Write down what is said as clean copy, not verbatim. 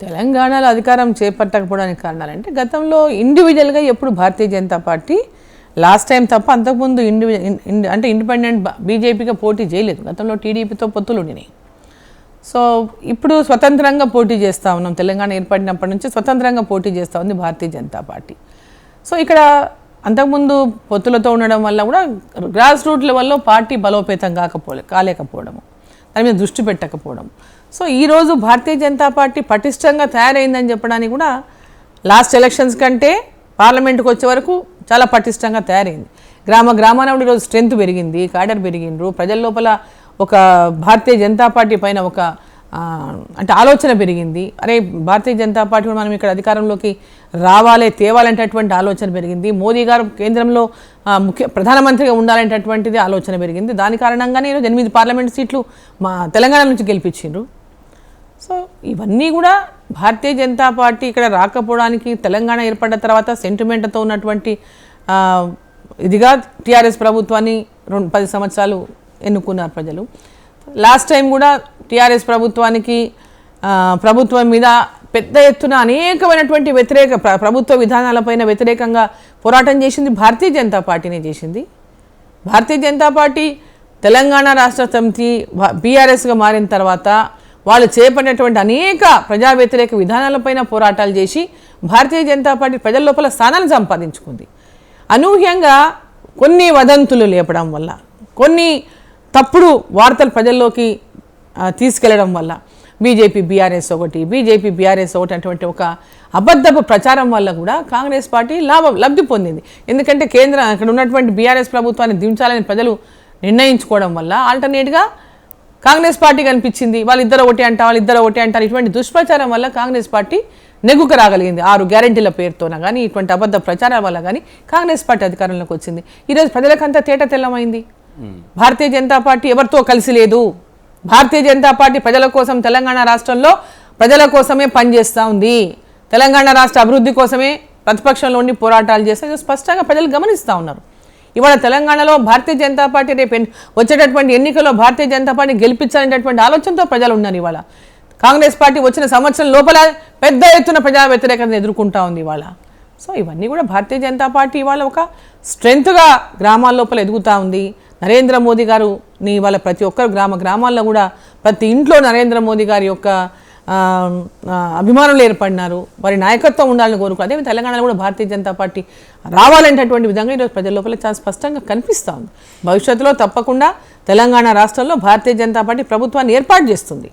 తెలంగాణలో అధికారం చేపట్టకపోవడానికి కారణాలంటే గతంలో ఇండివిజువల్గా ఎప్పుడు Bharatiya Janata party last time తప్ప అంతకుముందు ఇండిపెండెంట్ బీజేపీగా పోటీ చేయలేదు. గతంలో టీడీపీతో పొత్తులు ఉండినాయి. సో ఇప్పుడు స్వతంత్రంగా పోటీ చేస్తూ ఉన్నాం. తెలంగాణ ఏర్పడినప్పటి నుంచి స్వతంత్రంగా పోటీ చేస్తూ ఉంది భారతీయ జనతా పార్టీ. సో ఇక్కడ అంతకుముందు పొత్తులతో ఉండడం వల్ల కూడా గ్రాస్ రూట్ లెవెల్లో పార్టీ బలోపేతం కాలేకపోవడము, దాని మీద దృష్టి పెట్టకపోవడం. సో ఈరోజు భారతీయ జనతా పార్టీ పటిష్టంగా తయారైందని చెప్పడానికి కూడా లాస్ట్ ఎలక్షన్స్ కంటే పార్లమెంట్కి వచ్చే వరకు చాలా పటిష్టంగా తయారైంది. గ్రామాన ఈరోజు స్ట్రెంత్ పెరిగింది, కాడర్ పెరిగిండ్రు, ప్రజల లోపల ఒక భారతీయ జనతా పార్టీ పైన ఒక ఆలోచన పెరిగింది. అరే భారతీయ జనతా పార్టీ కూడా మనం ఇక్కడ అధికారంలోకి తేవాలంటటువంటి ఆలోచన పెరిగింది. మోదీ గారు కేంద్రంలో ప్రధానమంత్రిగా ఉండాలంటటువంటిది ఆలోచన పెరిగింది. దాని కారణంగానే ఈరోజు 8 పార్లమెంట్ సీట్లు మా తెలంగాణ నుంచి గెలిపించిండ్రు. సో ఇవన్నీ కూడా భారతీయ జనతా పార్టీ ఇక్కడ రాకపోవడానికి తెలంగాణ ఏర్పడ్డ తర్వాత సెంటిమెంట్తో ఉన్నటువంటి ఇదిగా టీఆర్ఎస్ ప్రభుత్వాన్ని 10 సంవత్సరాలు ఎన్నుకున్నారు ప్రజలు. లాస్ట్ టైం కూడా టీఆర్ఎస్ ప్రభుత్వం మీద పెద్ద ఎత్తున అనేకమైనటువంటి ప్రభుత్వ విధానాలపైన వ్యతిరేకంగా పోరాటం చేసింది భారతీయ జనతా పార్టీనే చేసింది. భారతీయ జనతా పార్టీ తెలంగాణ రాష్ట్ర సమితి బీఆర్ఎస్గా మారిన తర్వాత వాళ్ళు చేపట్టినటువంటి అనేక ప్రజా వ్యతిరేక విధానాలపైన పోరాటాలు చేసి భారతీయ జనతా పార్టీ ప్రజల లోపల స్థానాన్ని సంపాదించుకుంది. అనూహ్యంగా కొన్ని వదంతులు లేపడం వల్ల, కొన్ని తప్పుడు వార్తలు ప్రజల్లోకి తీసుకెళ్లడం వల్ల బీజేపీ బీఆర్ఎస్ ఒకటి అటువంటి ఒక అబద్ధపు ప్రచారం వల్ల కూడా కాంగ్రెస్ పార్టీ లబ్ధి పొందింది. ఎందుకంటే అక్కడ ఉన్నటువంటి బీఆర్ఎస్ ప్రభుత్వాన్ని దించాలని ప్రజలు నిర్ణయించుకోవడం వల్ల ఆల్టర్నేట్గా కాంగ్రెస్ పార్టీ కనిపించింది. వాళ్ళిద్దరు ఒకటి అంటారు. ఇటువంటి దుష్ప్రచారం వల్ల కాంగ్రెస్ పార్టీ నెగ్గుకు రాగలిగింది. 6 గ్యారెంటీల పేరుతోన కానీ ఇటువంటి అబద్ధ ప్రచారాల వల్ల కానీ కాంగ్రెస్ పార్టీ అధికారంలోకి వచ్చింది. ఈరోజు ప్రజలకంతా తేట తెల్లమైంది. భారతీయ జనతా పార్టీ ఎవరితో కలిసి లేదు. భారతీయ జనతా పార్టీ ప్రజల కోసం తెలంగాణ రాష్ట్రంలో ప్రజల కోసమే పనిచేస్తూ ఉంది. తెలంగాణ రాష్ట్ర అభివృద్ధి కోసమే ప్రతిపక్షంలో ఉండి పోరాటాలు చేస్తే స్పష్టంగా ప్రజలు గమనిస్తూ ఉన్నారు. ఇవాళ తెలంగాణలో భారతీయ జనతా పార్టీ రేపు వచ్చేటటువంటి ఎన్నికల్లో భారతీయ జనతా పార్టీ గెలిపించాలనేటటువంటి ఆలోచనతో ప్రజలు ఉన్నారు. ఇవాళ కాంగ్రెస్ పార్టీ వచ్చిన సంవత్సరం లోపల పెద్ద ఎత్తున ప్రజా వ్యతిరేకతను ఎదుర్కొంటూ ఉంది ఇవాళ. సో ఇవన్నీ కూడా భారతీయ జనతా పార్టీ ఇవాళ ఒక స్ట్రెంగ్త్గా గ్రామాల లోపల ఎదుగుతూ ఉంది. నరేంద్ర మోదీ గారుని ఇవాళ ప్రతి ఒక్కరు గ్రామాల్లో కూడా ప్రతి ఇంట్లో నరేంద్ర మోదీ గారి యొక్క అభిమానులు ఏర్పడినారు. వారి నాయకత్వం ఉండాలని కోరుకున్నారు. అదే తెలంగాణలో కూడా భారతీయ జనతా పార్టీ రావాలనేటటువంటి విధంగా ఈరోజు ప్రజల లోపల చాలా స్పష్టంగా కనిపిస్తూ ఉంది. భవిష్యత్తులో తప్పకుండా తెలంగాణ రాష్ట్రంలో భారతీయ జనతా పార్టీ ప్రభుత్వాన్ని ఏర్పాటు చేస్తుంది.